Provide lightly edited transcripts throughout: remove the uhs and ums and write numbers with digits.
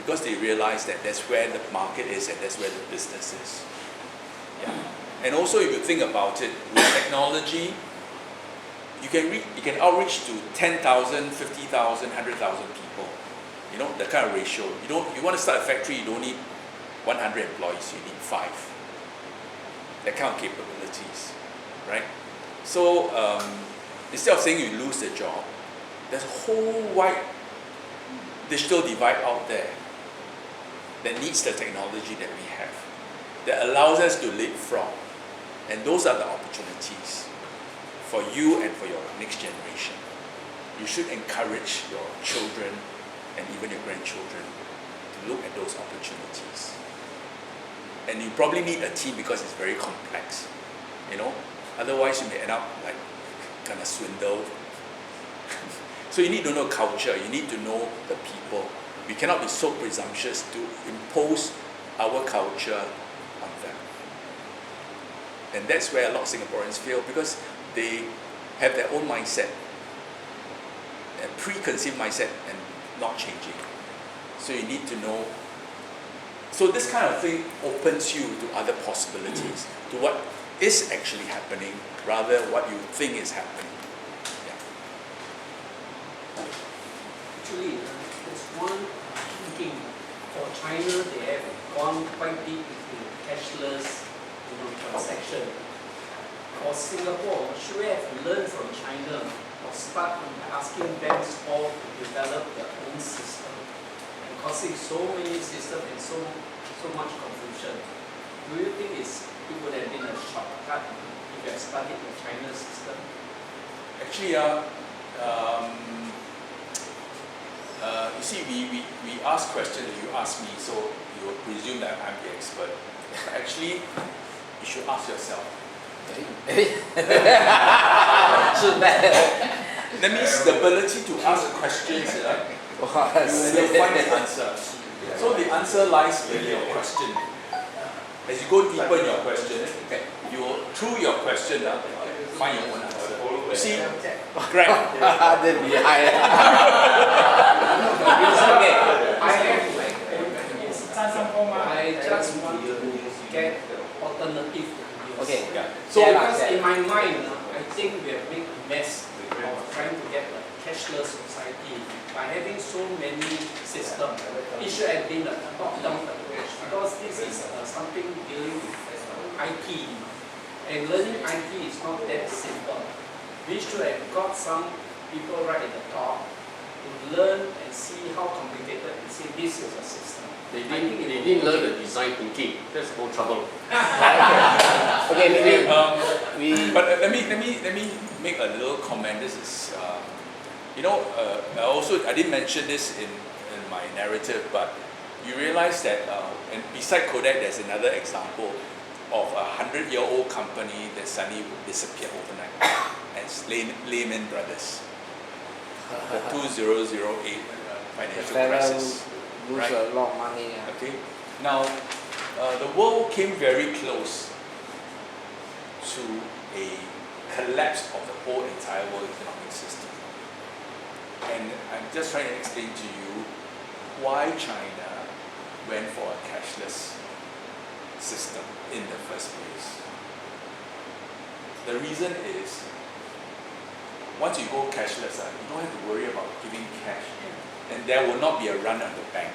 because they realize that that's where the market is and that's where the business is. Yeah. And also, if you think about it, with technology, you can outreach to 10,000, 50,000, 100,000 people. You know, that kind of ratio. You want to start a factory, you don't need 100 employees, you need 5. That kind of capabilities, right? So instead of saying you lose the job, there's a whole wide digital divide out there that needs the technology that we have, that allows us to leapfrog. And those are the opportunities for you and for your next generation. You should encourage your children and even your grandchildren to look at those opportunities. And you probably need a team because it's very complex, you know. Otherwise, you may end up like kind of swindled. So you need to know culture. You need to know the people. We cannot be so presumptuous to impose our culture on them. And that's where a lot of Singaporeans fail, because they have their own mindset, a preconceived mindset, and not changing. So you need to know. So this kind of thing opens you to other possibilities, to what is actually happening, rather what you think is happening. Yeah. Actually, there's one thinking. For China, they have gone quite deep into cashless, transaction. For Singapore, should we have learned from China or start by asking banks all to develop their own system, and causing so many systems and so much confusion? Do you think it would have been a shortcut if you had studied the China system? Actually, you see, we ask questions, you ask me, so you will presume that I'm the expert. But actually, you should ask yourself. That means the ability to ask questions, you will find the answer. So the answer lies in your question. As you go deeper in your question, you will, through your question, find your own answer. You see, Greg. I just want to get alternative. Okay. Yeah. So because in my mind, I think we have made a mess of trying to get a cashless society by having so many systems. It should have been a top-down approach, because this is something dealing with IT, and learning IT is not that simple. We should have got some people right at the top to learn and see how complicated and say this is a system. They didn't learn the design thinking. That's no trouble. Okay, maybe. But let me make a little comment. This is, I didn't mention this in my narrative, but you realize that, and beside Kodak, there's another example of a 100-year-old company that suddenly disappeared overnight. And it's Lehman Brothers. The 2008 financial crisis. Lose right? a lot of money. Yeah. Okay. Now, the world came very close to a collapse of the whole entire world economic system. And I'm just trying to explain to you why China went for a cashless system in the first place. The reason is, once you go cashless, you don't have to worry about giving cash. And there will not be a run on the bank.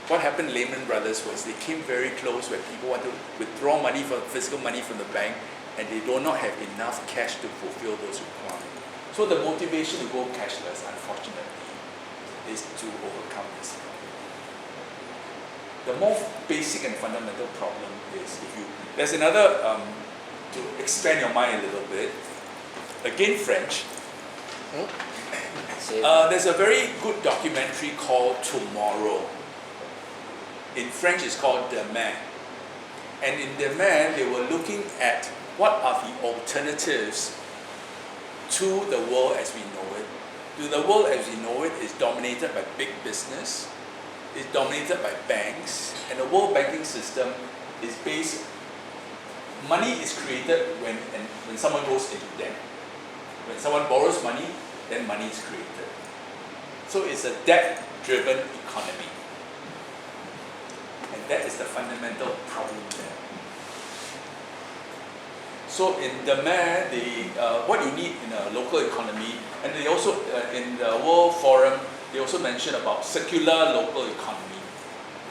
What happened to Lehman Brothers was they came very close where people want to withdraw physical money from the bank, and they do not have enough cash to fulfill those requirements. So the motivation to go cashless, unfortunately, is to overcome this problem. The more basic and fundamental problem is there's another, to expand your mind a little bit, again French. There's a very good documentary called Tomorrow. In French, it's called Demain. And in Demain, they were looking at what are the alternatives to the world as we know it. The world as we know it is dominated by big business, is dominated by banks, and the world banking system is based, money is created when someone goes into debt. When someone borrows money, then money is created. So it's a debt driven economy. And that is the fundamental problem there. So in demand, what you need in a local economy, and they also, in the World Forum, they also mention about circular local economy.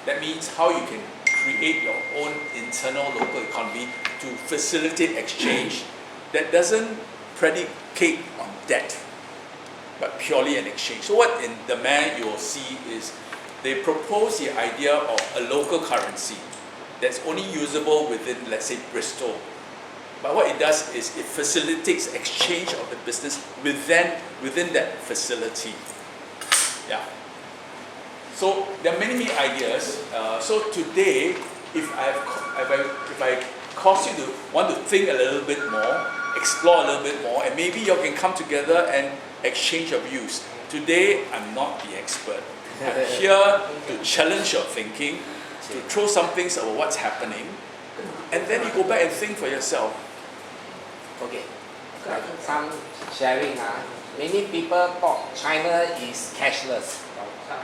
That means how you can create your own internal local economy to facilitate exchange that doesn't predicate on debt, but purely an exchange. So what in demand you will see is they propose the idea of a local currency that's only usable within, let's say, Bristol. But what it does is it facilitates exchange of the business within that facility. Yeah. So there are many ideas. So today, if I cause you to want to think a little bit more, explore a little bit more, and maybe you can come together and exchange your views. Today, I'm not the expert. I'm here to challenge your thinking, to throw some things about what's happening, and then you go back and think for yourself. Okay, like some sharing. Many people thought China is cashless,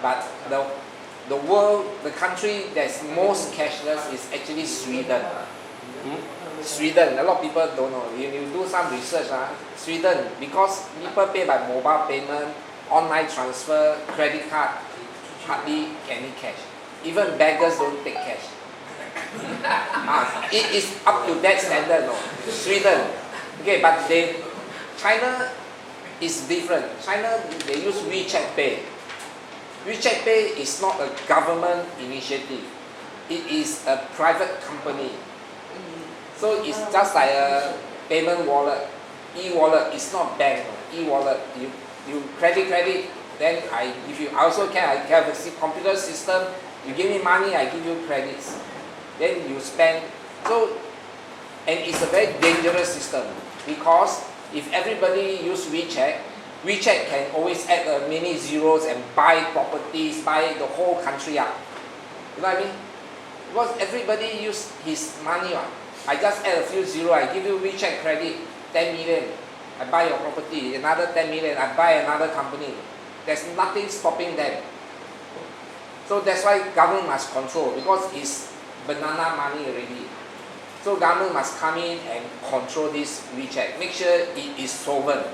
but the world, the country that's most cashless is actually Sweden. Sweden, a lot of people don't know. You do some research, Sweden, because people pay by mobile payment, online transfer, credit card, hardly any cash. Even beggars don't take cash. It is up to that standard, no? Sweden. Okay, but China is different. China, they use WeChat Pay. WeChat Pay is not a government initiative. It is a private company. So it's just like a payment wallet, e-wallet. It's not bank, e-wallet. You credit, then I give you. I also I have a computer system. You give me money, I give you credits. Then you spend. So, and it's a very dangerous system because if everybody use WeChat, WeChat can always add many zeros and buy properties, buy the whole country up. You know what I mean? Because everybody use his money. I just add a few zeros, I give you WeChat credit, 10 million. I buy your property, another 10 million, I buy another company. There's nothing stopping them. So that's why government must control, because it's banana money already. So government must come in and control this WeChat, make sure it is solvent.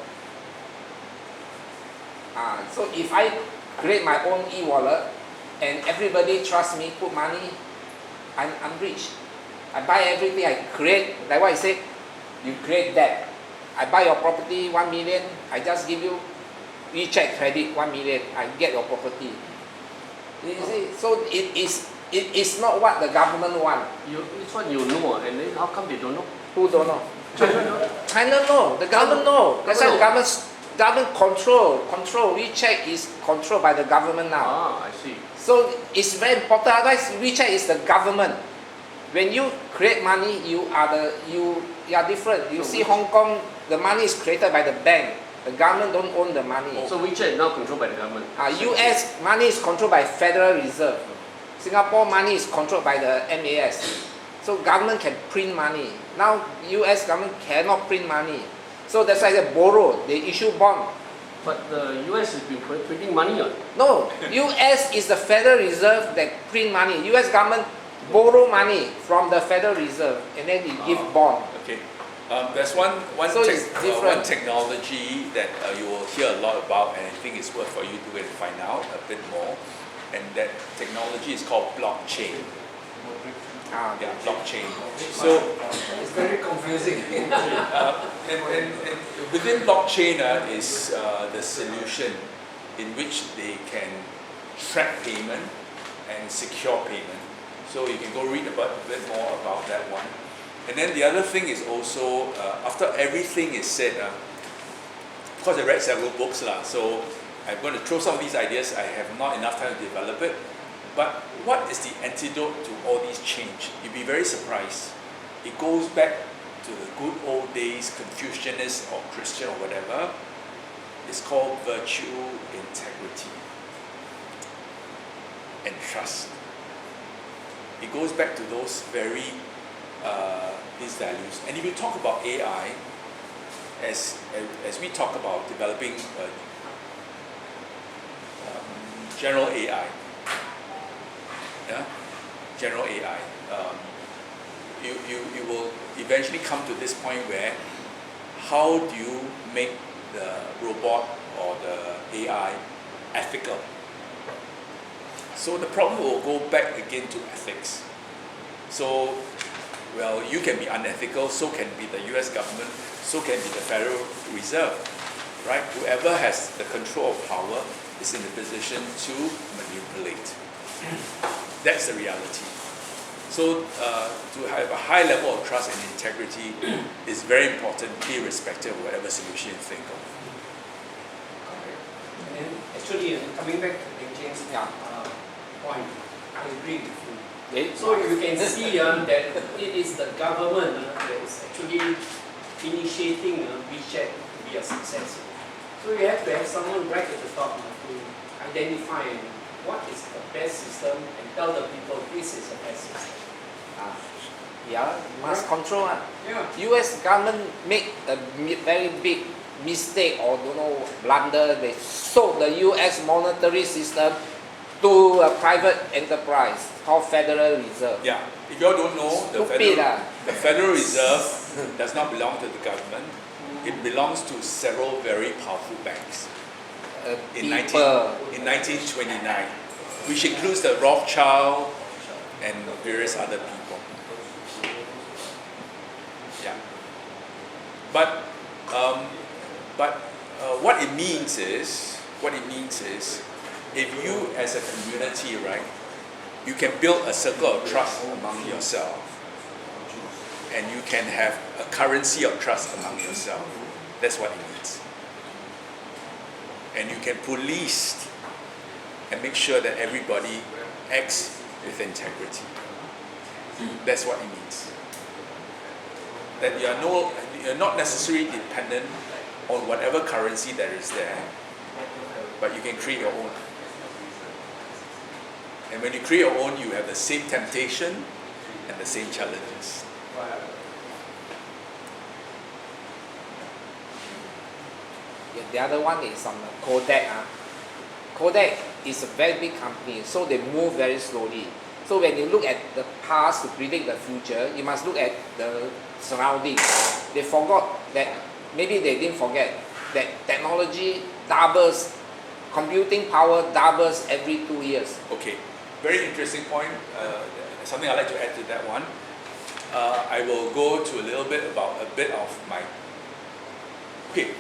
So if I create my own e-wallet and everybody trusts me, put money, I'm rich. I buy everything, I create, like what I said, you create debt. I buy your property, 1 million, I just give you WeChat credit, 1 million, I get your property. You see, so it is not what the government want. It's what you know, and then how come they don't know? Who don't know? China know. China know, the government know. That's why government control. WeChat is controlled by the government now. I see. So it's very important. Otherwise, WeChat is the government. When you create money, you are different. You see Hong Kong, the money is created by the bank. The government don't own the money. So WeChat is now controlled by the government. US money is controlled by Federal Reserve. Singapore money is controlled by the MAS. So government can print money. Now US government cannot print money. So that's why they borrow. They issue bond. But the US has been printing money on. No, US is the Federal Reserve that print money. US government borrow money from the Federal Reserve and then they give bond. Okay. There's one technology that you will hear a lot about, and I think it's worth for you to go and find out a bit more. And that technology is called blockchain. Yeah, blockchain. So it's very confusing. and within blockchain is the solution in which they can track payment and secure payment. So you can go read a bit more about that one. And then the other thing is also, after everything is said, of course I read several books, so I'm going to throw some of these ideas. I have not enough time to develop it. But what is the antidote to all these change? You'd be very surprised. It goes back to the good old days, Confucianist or Christian or whatever. It's called virtue, integrity, and trust. It goes back to those these values. And if you talk about AI, as we talk about developing general AI. Yeah, general AI. You will eventually come to this point where how do you make the robot or the AI ethical? So the problem will go back again to ethics. So, well, you can be unethical, so can be the US government, so can be the Federal Reserve, right? Whoever has the control of power is in the position to manipulate. That's the reality. So to have a high level of trust and integrity is very important, irrespective of whatever solution you think of. And actually, coming back to James' Yeah. point, I agree with you. Okay. So you can see that it is the government that is actually initiating WeChat to be a success. So you have to have someone right at the top to identify what is the best system and tell the people this is the best system. Yeah, must control. Yeah. US government make a very big mistake or don't know blunder. They sold the US monetary system to a private enterprise called Federal Reserve. Yeah, if you all don't know, Stupid, the Federal Reserve does not belong to the government. It belongs to several very powerful banks. In 1929, which includes the Rothschild and various other people. Yeah. But what it means is, if you as a community, right, you can build a circle of trust among yourself, and you can have a currency of trust among yourself. That's what it means. And you can police and make sure that everybody acts with integrity. That's what it means. That you're not necessarily dependent on whatever currency that is there, but you can create your own. And when you create your own, you have the same temptation and the same challenges. Yeah, the other one is on Kodak. Kodak is a very big company, so they move very slowly. So when you look at the past to predict the future, you must look at the surroundings. They forgot that, maybe they didn't forget that technology doubles, computing power doubles every 2 years. Okay, very interesting point. Something I'd like to add to that one. I will go to a little bit about a bit of my. Okay,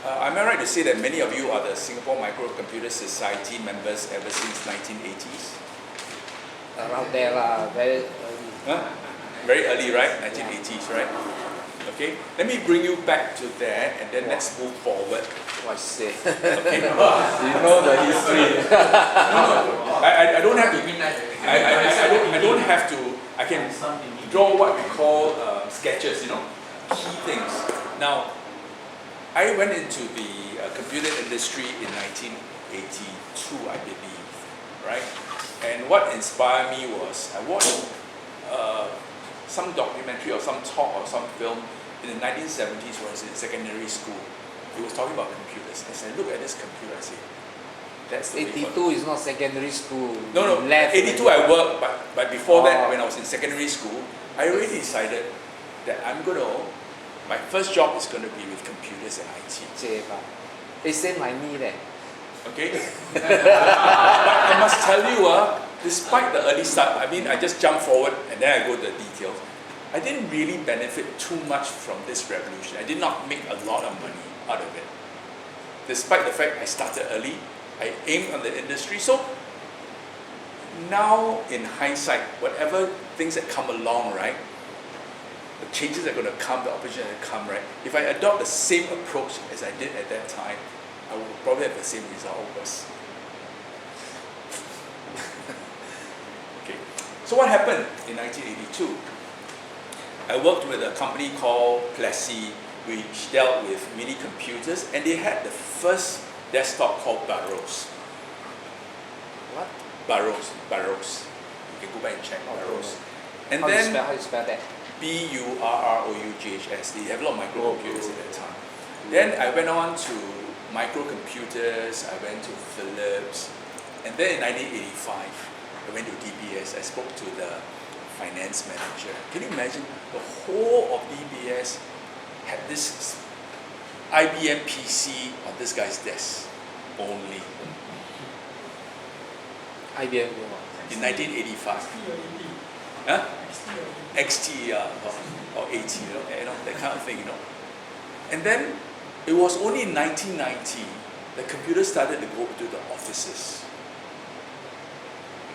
am I right to say that many of you are the Singapore Microcomputer Society members ever since 1980s? Around there, very early. Huh? Very early, right? 1980s, right? Okay, let me bring you back to there, and then let's move forward. What I say? Okay, you know the history. No, I don't have to. I don't have to. I can draw what we call sketches. Key things. Now, I went into the computer industry in 1982, I believe, right? And what inspired me was I watched some documentary or some talk or some film in the 1970s when I was in secondary school. It was talking about computers. As I look at this computer, I say, that's the way 82 is not secondary school. No, You left 82 already. I worked, but before that, when I was in secondary school, I already decided that my first job is going to be with computers and IT. 这吧 They same like me there. Okay? But I must tell you, despite the early start, I mean, I just jump forward and then I go to the details. I didn't really benefit too much from this revolution. I did not make a lot of money out of it. Despite the fact I started early, I aimed on the industry. So now in hindsight, whatever things that come along, right, the changes are going to come, the opportunities that come, right, if I adopt the same approach as I did at that time, I will probably have the same result or worse. Okay, so what happened in 1982? I worked with a company called Plessy, which dealt with mini computers, and they had the first desktop called Barrows. What? Barrows. You can go back and check Barrows. And How then you spell that? Burroughs. They have a lot of microcomputers at that time. Then I went on to microcomputers, I went to Philips, Then in 1985, I went to DBS. I spoke to the finance manager. Can you imagine? The whole of DBS had this IBM PC on this guy's desk only IBM. in 1985. Huh? XT or AT, that kind of thing, And then it was only in 1990 the computer started to go to the offices.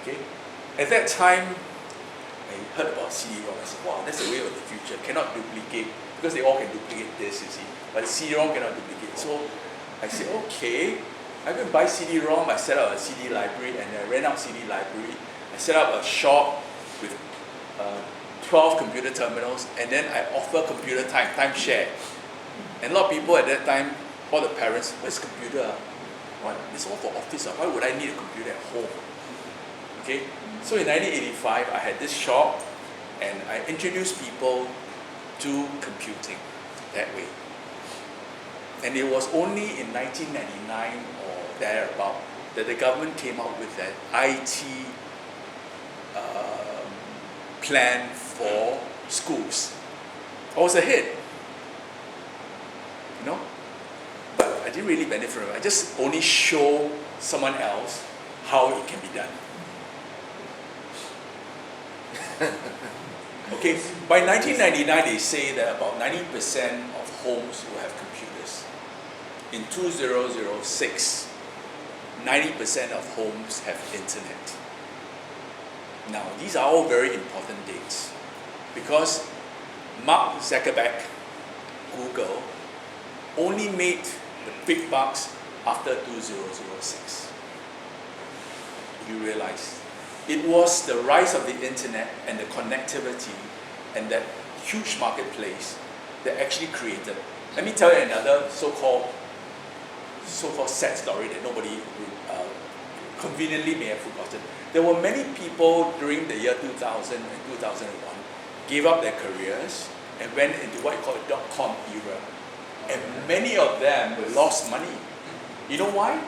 Okay, at that time I heard about CD-ROM. I said, wow, that's the way of the future. Cannot duplicate because they all can duplicate this, you see, but the CD-ROM cannot duplicate. So I said, okay, I go and buy CD-ROM. I set up a CD library and I rent out CD library. I set up a shop with 12 computer terminals, and then I offer computer time share. And a lot of people at that time, all the parents, what's computer? What? It's all for office. Why would I need a computer at home? Okay, so in 1985, I had this shop, and I introduced people to computing that way. And it was only in 1999 or thereabout that the government came out with that IT plan for schools. I was ahead, but I didn't really benefit from it. I just only show someone else how it can be done. Okay, by 1999 they say that about 90% of homes will have computers. In 2006, 90% of homes have internet. Now, these are all very important dates because Mark Zuckerberg, Google, only made the big bucks after 2006. You realize it was the rise of the internet and the connectivity and that huge marketplace that actually created. Let me tell you another so-called sad story that nobody conveniently may have forgotten. There were many people during the year 2000 and 2001 gave up their careers and went into what you call the dot-com era. And many of them lost money. You know why?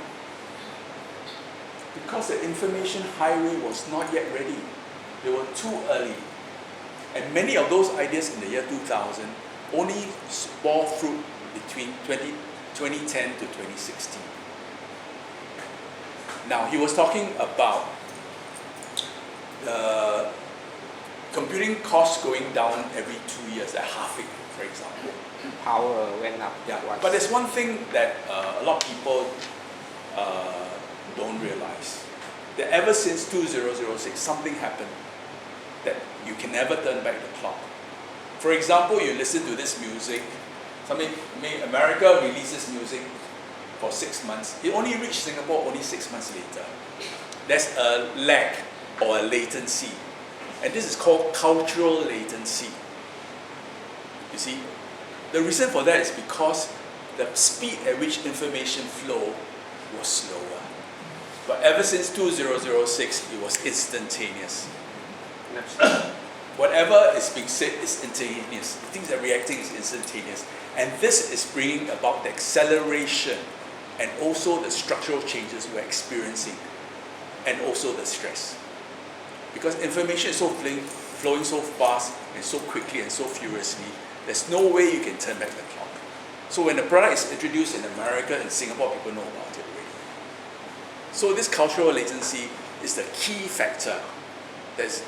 Because the information highway was not yet ready. They were too early. And many of those ideas in the year 2000 only bore fruit between 2010 to 2016. Now, he was talking about the computing costs going down every 2 years, like halving, for example. Power went up. Yeah, once. but there's one thing that a lot of people don't realize. That ever since 2006, something happened that you can never turn back the clock. For example, you listen to this music. America releases music for 6 months. It only reached Singapore only 6 months later. There's a lag or a latency. And this is called cultural latency. You see, the reason for that is because the speed at which information flow was slower. But ever since 2006, it was instantaneous. Whatever is being said is instantaneous. The things that are reacting is instantaneous. And this is bringing about the acceleration and also the structural changes we're experiencing and also the stress. Because information is so flowing so fast and so quickly and so furiously, there's no way you can turn back the clock. So when the product is introduced in America and Singapore, people know about it already. So this cultural latency is the key factor that's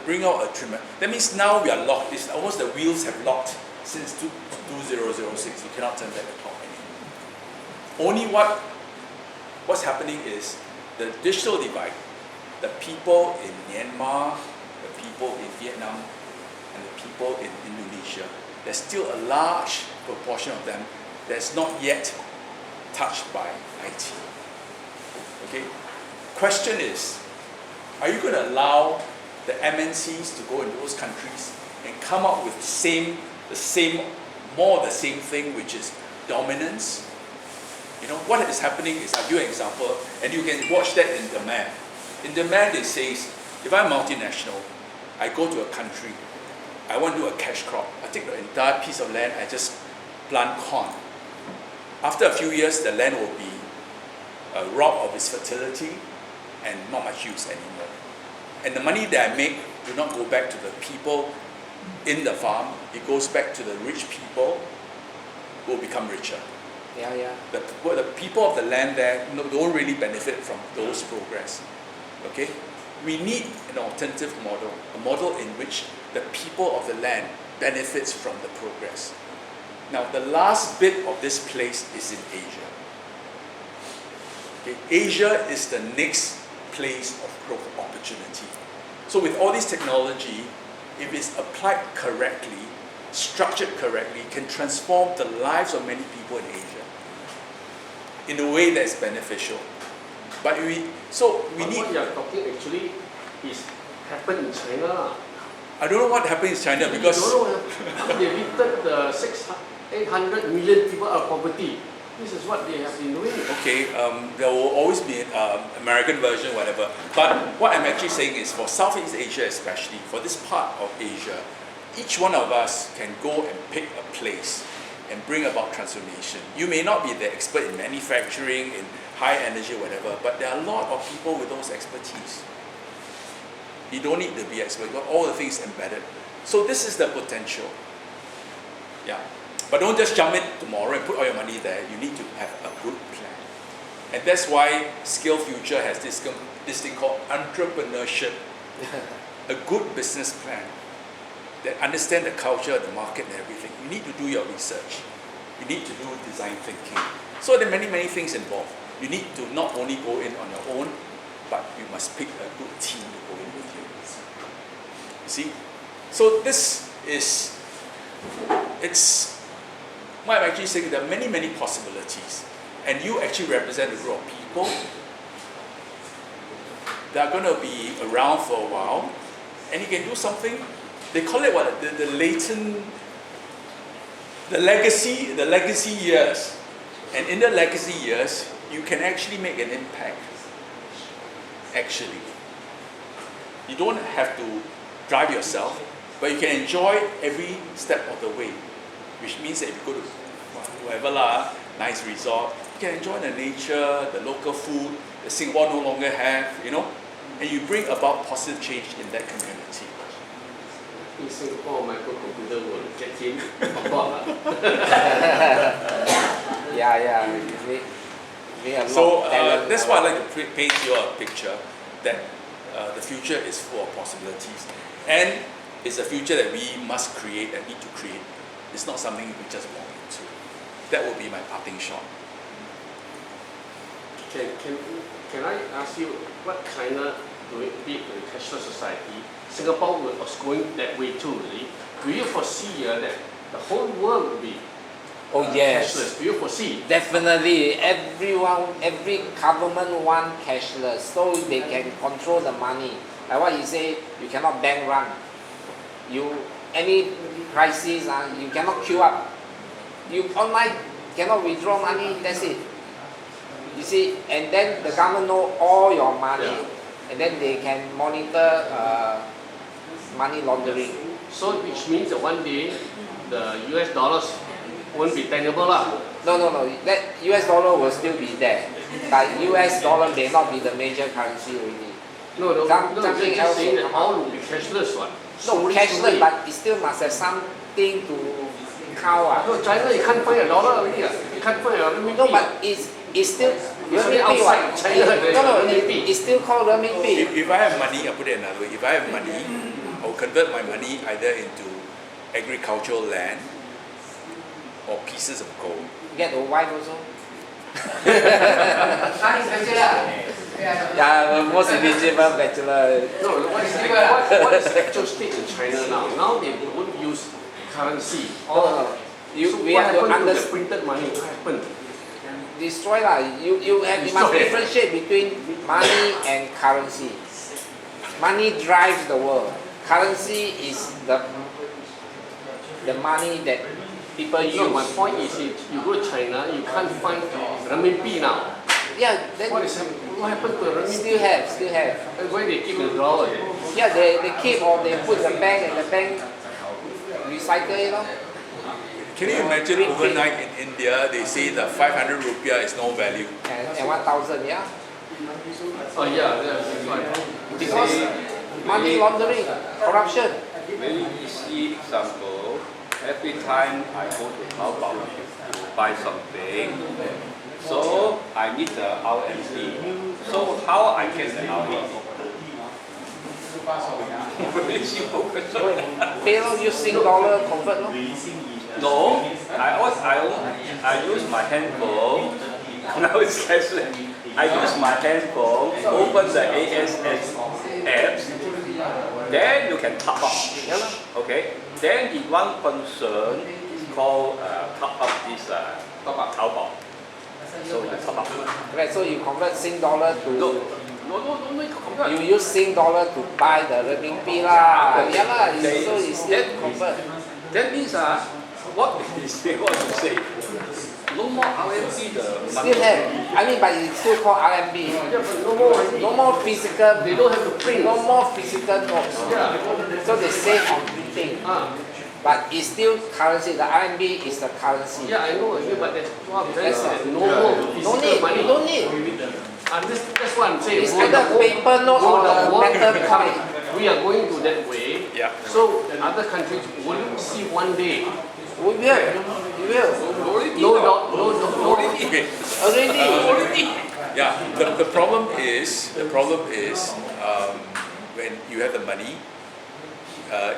bring out a tremendous. That means now we are locked. It's almost the wheels have locked since 2006. You cannot turn back the clock anymore. Only what's happening is the digital divide. The people in Myanmar, the people in Vietnam, and the people in Indonesia, there's still a large proportion of them that's not yet touched by IT. Okay? Question is, are you going to allow the MNCs to go into those countries and come up with more of the same thing, which is dominance? What is happening is, I'll give you an example, and you can watch that in demand. In demand, it says, if I'm multinational, I go to a country, I want to do a cash crop. I take the entire piece of land, I just plant corn. After a few years, the land will be robbed of its fertility, and not much use anymore. And the money that I make do not go back to the people in the farm, it goes back to the rich people who will become richer. Yeah. The people of the land there don't really benefit from those progress. Okay? We need an alternative model, a model in which the people of the land benefits from the progress. Now, the last bit of this place is in Asia. Okay? Asia is the next place of growth opportunity. So with all this technology, if it's applied correctly, structured correctly, can transform the lives of many people in Asia in a way that's beneficial. But we need. What you are talking actually is happened in China. I don't know what happened in China because You don't know, they lifted the 800 million people out of poverty. This is what they have been doing. okay, there will always be an American version, whatever. But what I'm actually saying is for Southeast Asia especially, for this part of Asia, each one of us can go and pick a place and bring about transformation. You may not be the expert in manufacturing, in high energy, whatever, but there are a lot of people with those expertise. You don't need to be expert, you've got all the things embedded. So this is the potential. Yeah. But don't just jump in tomorrow and put all your money there. You need to have a good plan. And that's why Scale Future has this thing called entrepreneurship. A good business plan that understand the culture, the market and everything. You need to do your research. You need to do design thinking. So there are many things involved. You need to not only go in on your own, but you must pick a good team to go in with you. You see? So this is, what I'm actually saying, there are many possibilities. And you actually represent a group of people that are going to be around for a while, and you can do something. They call it what? The latent, the legacy years. And in the legacy years, you can actually make an impact. Actually, you don't have to drive yourself, but you can enjoy every step of the way. Which means that if you go to whatever nice resort, you can enjoy the nature, the local food that Singapore no longer have, and you bring about positive change in that community. In Singapore, microcomputer will get him on board. So that's why I like to paint you a picture that the future is full of possibilities, and it's a future that we must create and need to create. It's not something we just walk into. That would be my parting shot. Can I ask you what China doing big in cashless society? Singapore was going that way too, really. Do you foresee that the whole world will be yes. cashless? Do you foresee? Definitely, every government want cashless so they can control the money. Like what you say, you cannot bank run. Any crisis, you cannot queue up. You online cannot withdraw money, that's it. You see, and then the government know all your money, and then they can monitor money laundering. So which means that one day the US dollars won't be tenable lah. No. That US dollar will still be there, but US dollar may not be the major currency already. No, Something just else saying will that come all out. will be cashless one. No, cashless, but it still must have something to count. No, China you can't find a dollar already. You can't find a renminbi. No, but it's still only renminbi. outside China. No, renminbi. it's still called renminbi. If I have money, I'll put it another way. If I have money, I'll convert my money either into agricultural land or pieces of gold. Get a wife also. Most eligible bachelor. No, what is the actual state in China now? Now they won't use currency. No. We have to understand the printed money. What happened? Destroy lah. You must differentiate between money and currency. Money drives the world. Currency is the money that people use. No, my point is, you go to China, you can't find renminbi now. Yeah, then What happened to renminbi? still have. Where they keep the dollar? Yeah, they keep or they put the bank and the bank recycle it. Can you imagine overnight in India, they say the 500 rupiah is no value. And 1,000, yeah. Oh yeah, that's right. Because money laundering, corruption. Very easy example. Every time I go to Taobao to buy something, so I need the RMB. So how I get the RMB? Very simple question. Pay lor, use Sing dollar convert lor. No, I use my handphone. Now it's cashless. I use my handphone, open the ASS apps, then you can top up. Yeah lah. Okay. Then in one concern called top up this Taobao. So you top up. Right, so you convert Sing dollar to. No need to convert. You use Sing dollar to buy the renminbi lah. Yeah lah, so it's still convert. That means what you say? No more RMB the money. Still have. I mean, but it's still called RMB. Yeah, but no more. Physical. They don't have to print. No more physical notes. Yeah. So they save on printing. But it's still currency. The RMB is the currency. Yeah, I know, but that's what I'm saying. That's That it. no more No physical need. money. You don't need. That's what I'm saying. It's either paper note or the metal coin. We are going to that way. Yeah. So other countries will you see one day? We will. You will. No. Okay. Already. Yeah. The problem is when you have the money,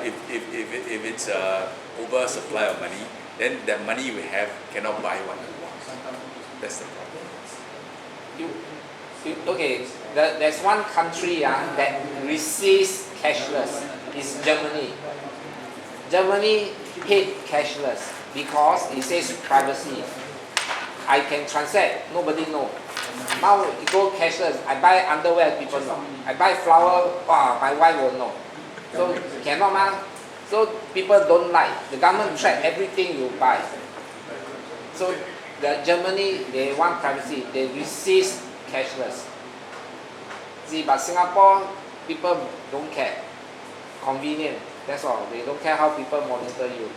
if it's over supply of money, then that money we have cannot buy what you want. That's the problem. Okay, there's one country that receives cashless. It's Germany. Germany hate cashless because it says privacy. I can transact, nobody know. Now you go cashless, I buy underwear, people know. I buy flower, my wife will know. So cannot ma. So people don't like. The government track everything you buy. So the Germany, they want privacy. They resist cashless. See, but Singapore, people don't care. Convenient, that's all. They don't care how people monitor you.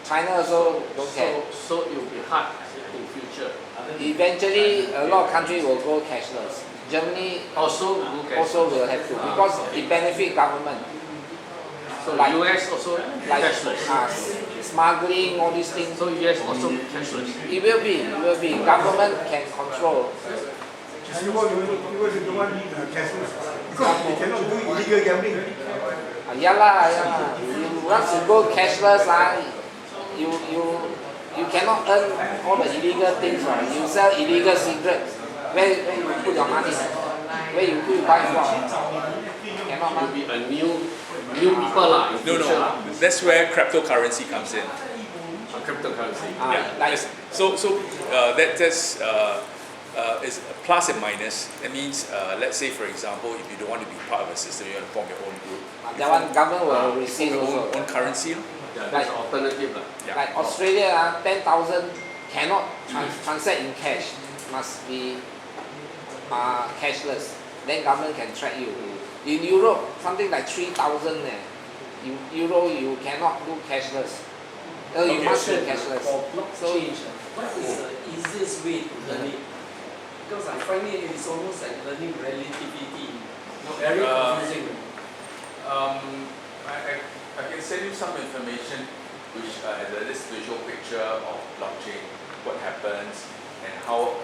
China also don't care. So it will be hard in future. Eventually, a lot of countries will go cashless. Germany Also will have to because it benefits government. So like- US also Like cashless. smuggling, all these things. So US also cashless. It will be. Government can control. Singapore don't want cashless because they cannot do illegal gambling. Yeah lah. Once you go cashless, you cannot earn all the illegal things. You sell illegal cigarettes. Where you put your money? Where you buy from? Cannot It ma. will be a new people lah in future. No. That's where cryptocurrency comes in. Cryptocurrency. Yeah. Like So that's is a plus and minus. That means let's say for example, if you don't want to be part of a system, you want to form your own group. that one, government will receive Your also. own currency. Yeah, that's alternative lah. Yeah. Like Australia, 10,000 cannot transact in cash. Must be cashless. Then government can track you. In Europe, something like 3,000. In Euro, you cannot do cashless. You must do cashless. For So blockchain, what is the easiest way to learn it? Because I find it's almost like learning relativity. Very confusing. I can send you some information which has this visual picture of blockchain, what happens, and how,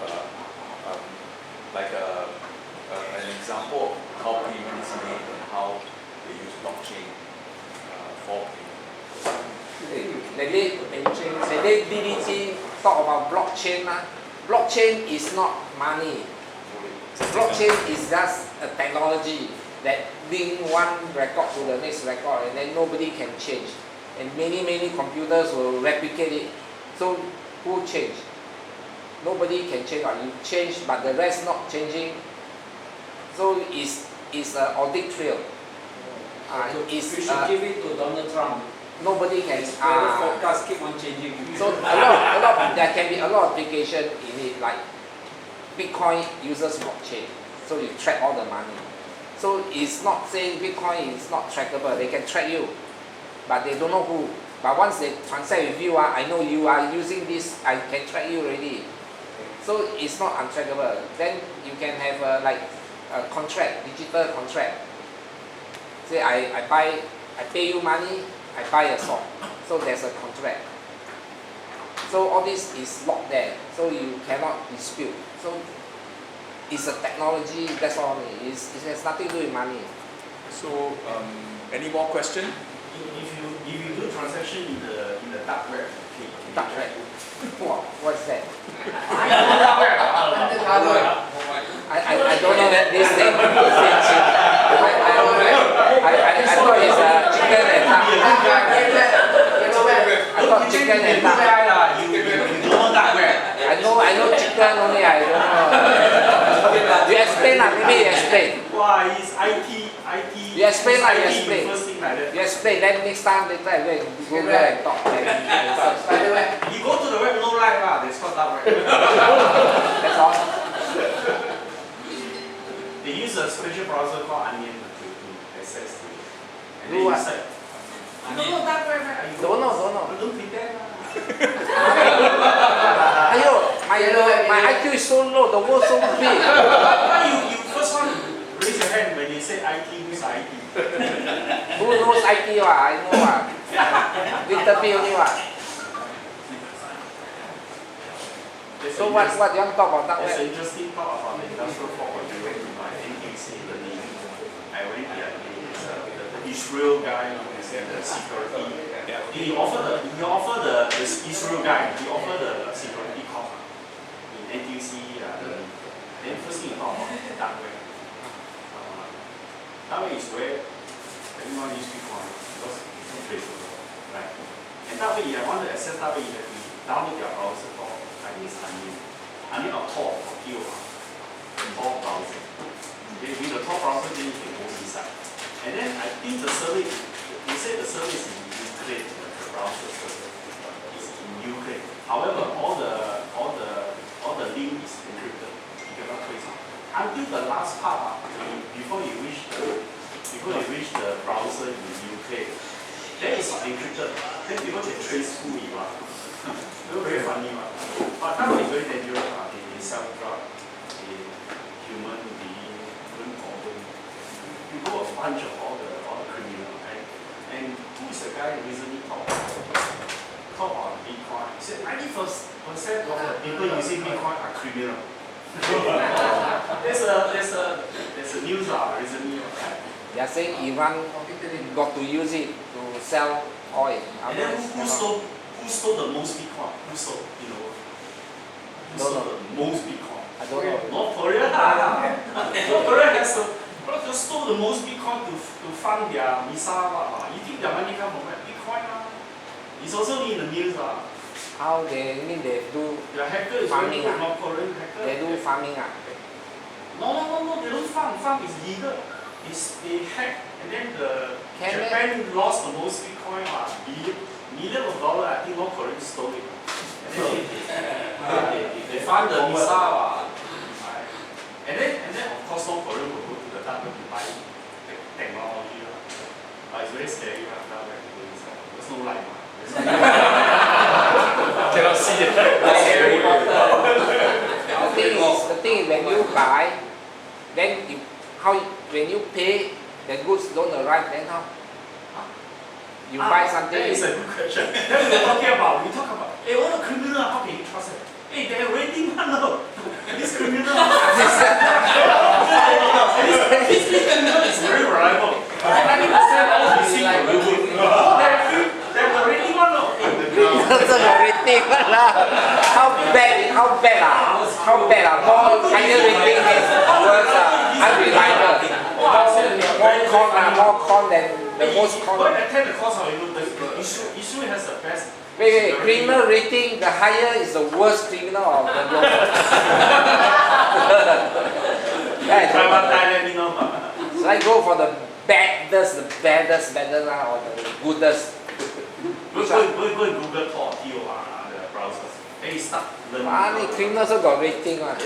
an example of how payment is made and how they use blockchain for payment. the day DDT talk about blockchain. Blockchain is not money. Blockchain is just a technology that link one record to the next record and then nobody can change. And many computers will replicate it. So who change? Nobody can change, or you change but the rest not changing. So it's an audit trail. We should give it to Donald Trump. Nobody can. His weather forecast keep on changing. So a lot there can be a lot of application in it, like Bitcoin uses blockchain, so you track all the money. So it's not saying Bitcoin is not trackable. They can track you, but they don't know who. But once they transact with you, I know you are using this. I can track you already. So it's not untrackable. Then you can have like a contract, digital contract. Say I pay you money, I buy a stock. So there's a contract. So all this is locked there, so you cannot dispute. So it's a technology, that's all. It has nothing to do with money. So, any more question? If you do transaction in the dark web, okay, Dark web. Wow, what's that? I know dark web. I don't know that this thing. I thought it's chicken and duck. I thought chicken and duck. You don't know dark web. I know chicken only, I don't know. You explain lah, maybe you explain. Why is IT? You explain lah, you IT explain. first thing like that. You explain, then next time later I go and Google and talk. You go to the web, no light lah. That's called dark web. That's all. They use a special browser called Onion to access to it. And Do then what? you say, I don't know dark web. Don't know. Don't pretend lah. Ayo, my IQ is so low, the world so big. You first one raise your hand when they say IT, who's IT? Who knows IT what? I know what. Little bit only what. So what you want to talk about dark There's web? an interesting talk about the industrial 4.0 to my NTC learning. I went there, the Israel guy is in the security. He offer the Israel guy, he offer the security course in NTC. Then first thing he talk about dark web. Dark web is where everyone uses Bitcoin because it's so traceable, right? And dark web, I want to access dark web, you have to download your browser called Onion or Tor, Tor browser. Okay, with the Tor browser, then you can go inside. And then I think the service, you say the service is in Ukraine, the browser service is in Ukraine. However, all the link is encrypted. You cannot trace it. Until the last part, before you reach the browser in Ukraine, then it's not encrypted. Then people can trace who you are. Very funny one. But that one is very dangerous. They sell drugs, human being, organ. You go a bunch of all the criminals, right? And who is the guy who recently talked about Bitcoin? He said 90% of the people using Bitcoin are criminals. there's a news recently, right? They are saying Iran got to use it to sell oil. And then who stole the most Bitcoin? Who stole, you know? Who stole the most Bitcoin? I don't know. North Korea. North Korea stole the most Bitcoin to fund their missile. You think their money come from where? Bitcoin? It's also in the news. How they do The hacker is farming, very good, North Korean hacker. they do farming No, they don't farm. Farm is legal. They hack, and then Japan lost the most Bitcoin, millions of dollars. I think North Korea stole it. And then they fund the missile. And then of course North Korea will go to the dark web to buy technology. It's very scary. Dark web to go inside. There's no light. Cannot see it. That's scary. The thing is when you buy, then when you pay, the goods don't arrive, then how? You buy something. That is a good question. Then we talk about, all the criminals, how can you trust them? They're rating one now. This criminal, this criminal is very reliable. 90% all you see are good. They're rating one now. How bad more higher rating is worse unreliable. More con than the most con. When I attend the course, the issue has the best. Wait, criminal rating, the higher is the worst criminal of the world. So I go for the baddest or the goodest. Go and Google Tor, the browser. Hey, start learning. Funny, criminals also got rating. 5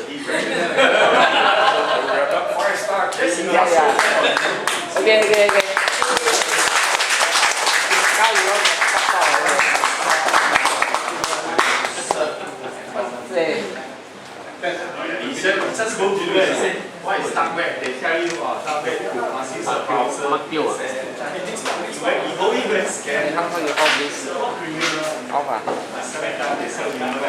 star. Yeah. Okay. Now you know Just go Google and say Marc Teo 啊，你看他有 off this off 啊。